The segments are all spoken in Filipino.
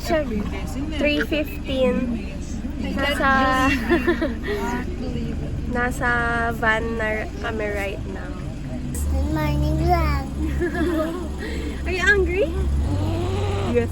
siya 3:15. Nasa van na kami right now. Good morning, vlog. Are you hungry? Yes.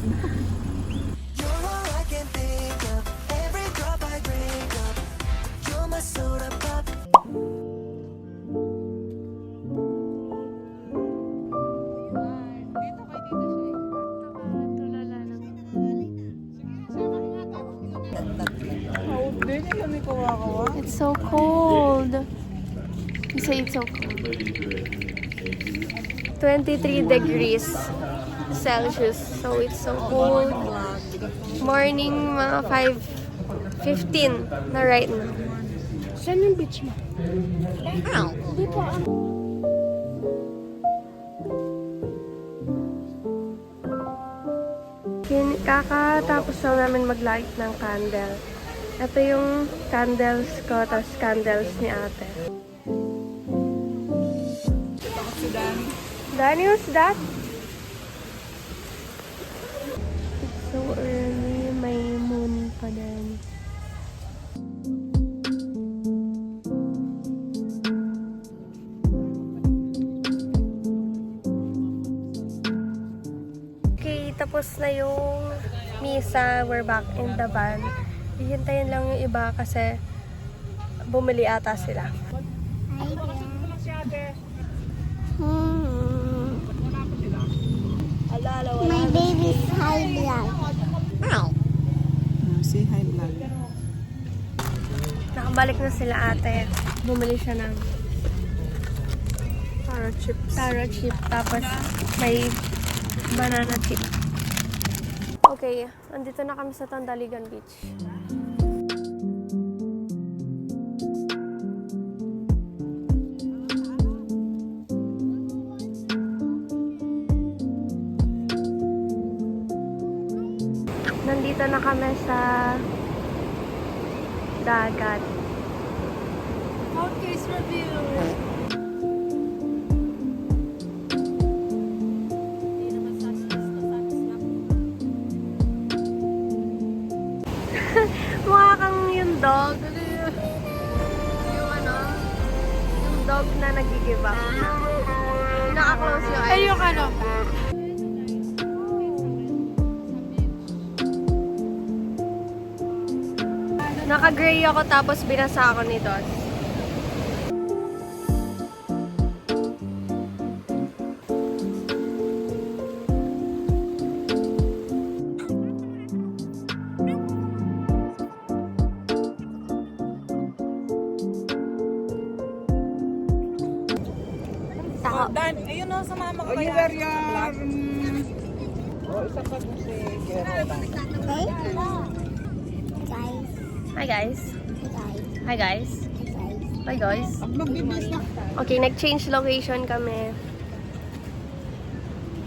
It's so cold. You say it's so cold. 23 degrees Celsius. So it's so cold. Morning mga 5:15 na right now. Saan yung beach mo? Di po. Kakatapos lang namin mag-light ng candle. Ito yung candles ko, tapos candles ni ate. Danny, what's that? It's so early. May moon pa din. Okay, tapos na yung misa. We're back in the van. Hihintayin lang yung iba kasi bumili ata sila. My baby's high blood. Say hi, vlog. Nakabalik na sila ate. Bumili siya ng Taro chips. taro chip. Tapos may banana chip. Okay, andito na kami sa Tandaligan Beach. Nandito na kami sa dagat. Outcase review. Mukha kang yung dog. Yung ano, yung dog na nag-give up. Naka-close yung eyes. Ay, yung ano? Naka-gray ako tapos binasa ako ni Dos. Tako. Dan, ayun o, sa mama ko kaya. Isa pa po si Okay? Guys. Hi guys. Guys. Hi guys. Guys. Hi guys. magbibis na. Okay, nag-change location kami.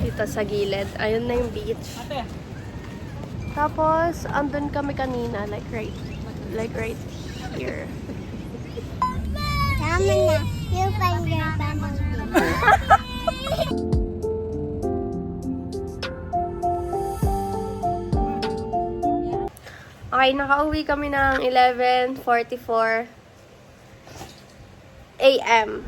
Dito sa gilid. Ayun na yung beach. Ate. Tapos, andun kami kanina. Like right here. Tama na. You find your family. Okay, nakauwi kami ng 11:44 AM.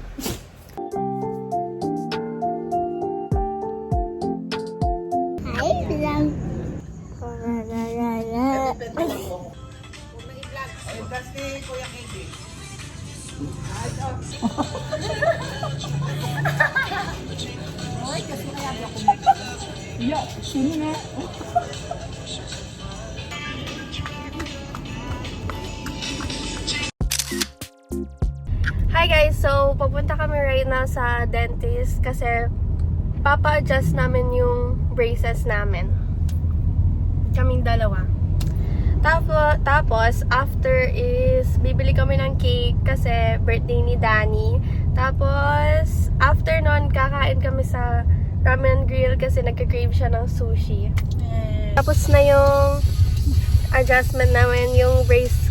Hi, vlog. Yeah, sino nga? Hi guys! So, papunta kami right now sa dentist kasi papa-adjust namin yung braces namin. Kaming dalawa. Tapos, after is bibili kami ng cake kasi birthday ni Danny. Tapos, after nun, kakain kami sa ramen grill kasi nagka-crave siya ng sushi. Tapos na yung adjustment namin, yung brace.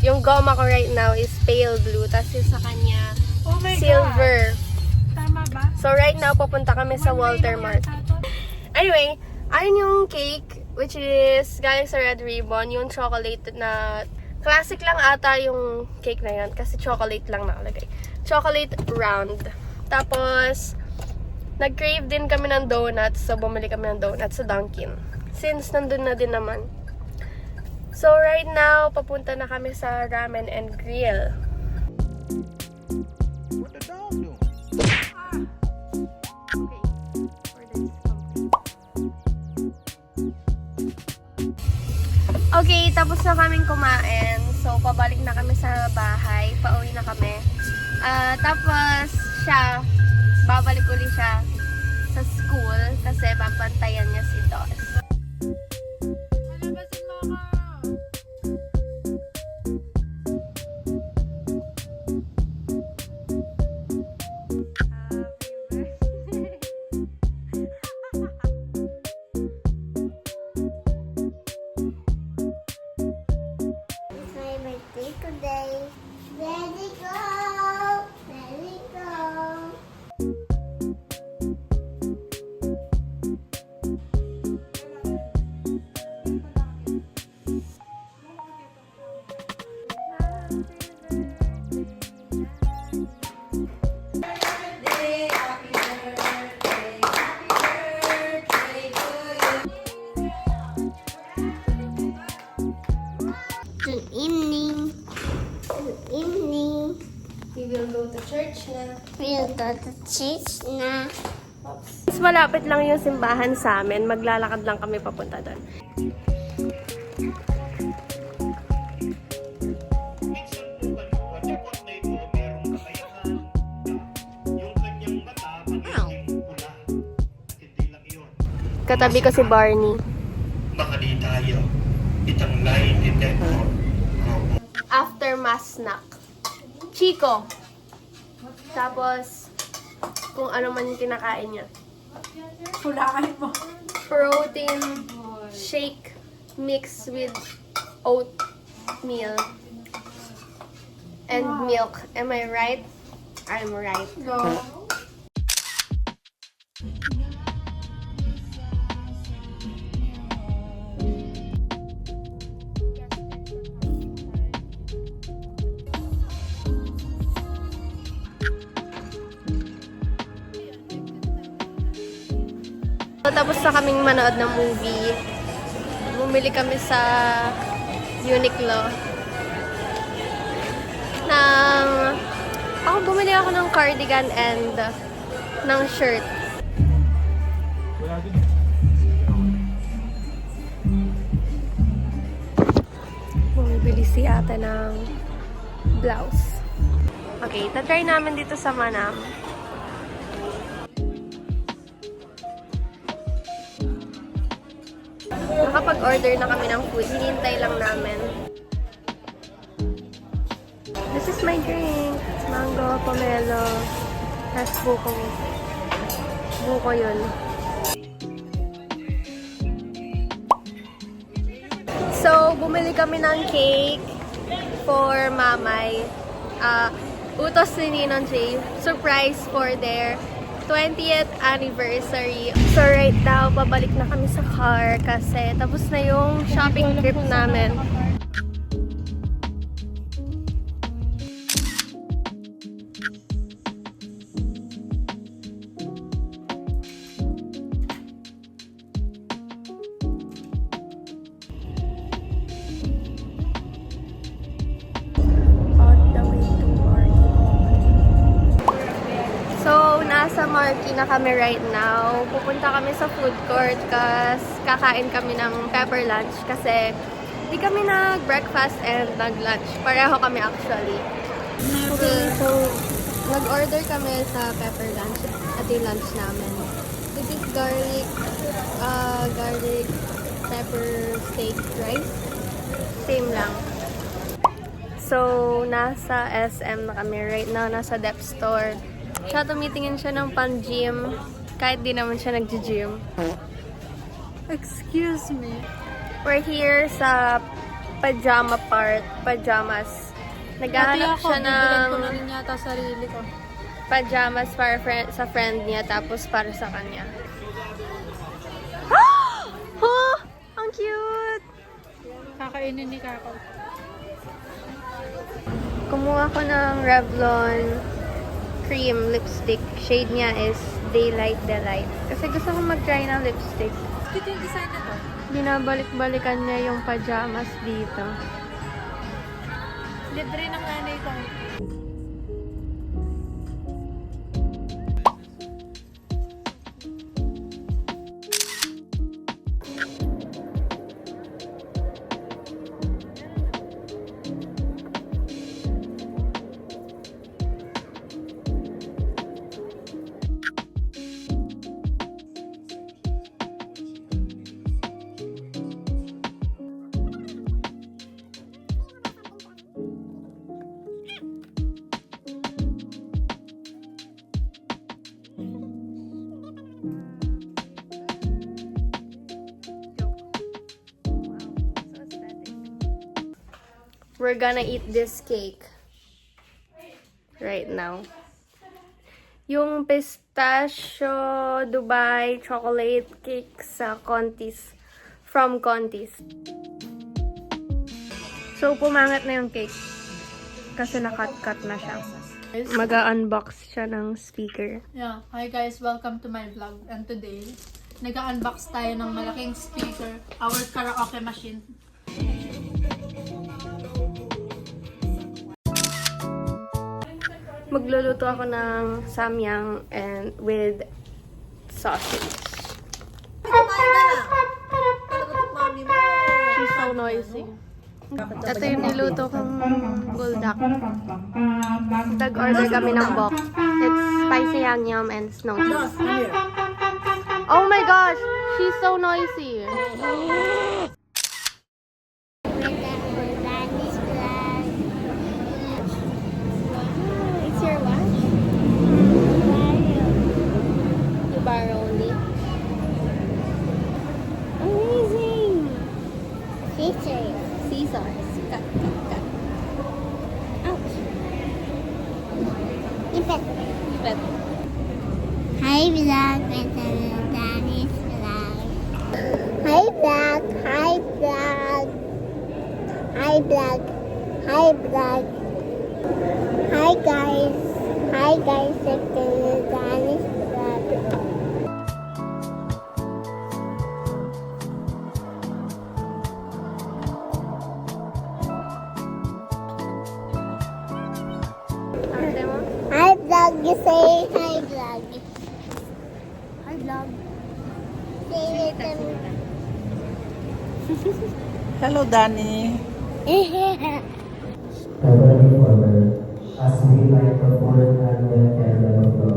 Yung goma ko right now is pale blue. Tapos yung sa kanya, Oh my silver. God. Tama ba? So right now, pupunta kami sa Walter Mart. Anyway, ayun yung cake. which is galing sa Red Ribbon, yung chocolate na classic lang ata yung cake na yun kasi chocolate lang nakalagay. Chocolate round. Tapos, nag-crave din kami ng donuts, so bumili kami ng donuts sa Dunkin'. Since nandun na din naman. So, right now, papunta na kami sa Ramen and Grill. What the dog doing? Okay. Order is complete. Okay, tapos na kaming kumain. So, pabalik na kami sa bahay. Pauwi na kami. Tapos, siya, babalik uli siya sa school kasi babantayan niya si Dos. Malabasin mo ako. It's my birthday today. Let it go. Let it go. Good evening. Good evening. We will go to church na. We'll go to church na. Mas malapit lang yung simbahan sa amin. Maglalakad lang kami papunta doon. Minsan po ano, report na ito merong kakayahan na yung kanyang mata magiging pula. At hindi lang yun. Katabi ko si Barney. Makali tayo. Itang lie detector. After mass snack. Chico. Tapos, kung ano man yung kinakain niya. Hulaan mo. Protein shake mixed with oatmeal and milk. Am I right? I'm right. Go. So, tapos na kaming manood ng movie. Bumili kami sa Uniqlo. Bumili ako ng cardigan and ng shirt. Bumibili si ate ng blouse. Okay, tatry namin dito sa Manam. Nakapag-order na kami ng food. Hinintay lang namin. This is my drink. Mango, pomelo. Tapos buko. Buko yun. So, bumili kami ng cake for Mamay. Utos ni Ninong Jay. Surprise for their 20th anniversary. So right now, babalik na kami sa car kasi tapos na yung shopping trip namin. On the way to Marquee. So, nasa Marquee na kami right now. Pupunta kami sa food court kasi kakain kami ng pepper lunch kasi di kami nag-breakfast and nag-lunch. Pareho kami actually. Okay, so nag-order kami sa pepper lunch at yung lunch namin. This is garlic pepper steak rice. Same lang. So, nasa SM na kami right now. Nasa Dep Store. Siya tumitingin siya ng pan-gym. Kahit di naman siya nag-gym. Excuse me. We're here sa pajama part. Pajamas. Naghahanap siya ng ko na rin yata sarili ko. pajamas para sa friend niya tapos para sa kanya. Oh! Ang cute! Kakainin ni Kako. Kumuha ko ng Revlon cream lipstick. Shade niya is Daylight Delight. Kasi gusto ko mag-try ng lipstick. Cute yung design na to. Binabalik-balikan niya yung pajamas dito. Libre ng nanay ko. We're gonna eat this cake right now. Yung pistachio Dubai chocolate cake sa Contis. From Contis. So, pumangat na yung cake. Kasi nakat-cut na siya. Mag-unbox siya ng speaker. Yeah. Hi guys, welcome to my vlog. And today, nag-unbox tayo ng malaking speaker, our karaoke machine. Magluluto ako ng samyang and with sausage. She's so noisy. Ito yung niluto kong buldak. Nag-order kami ng bok. It's spicy yam and snow cheese. Oh my gosh! She's so noisy. It's your watch? You borrow only? Amazing! Teacher. Scissors. Cut, cut, cut. Ouch. Ipet. Ipet. Hi vlog. Ito na Danny's vlog. Hi vlog. Hi vlog. Hi vlog. Hi vlog. Hi guys. Hi guys. Ito na Danny's vlog. Ate mo? Hi vlog. You say hi vlog. Hi, vlog. Say it to me. Hello, Danny. Heavenly Father, as we light the fourth Advent candle of love,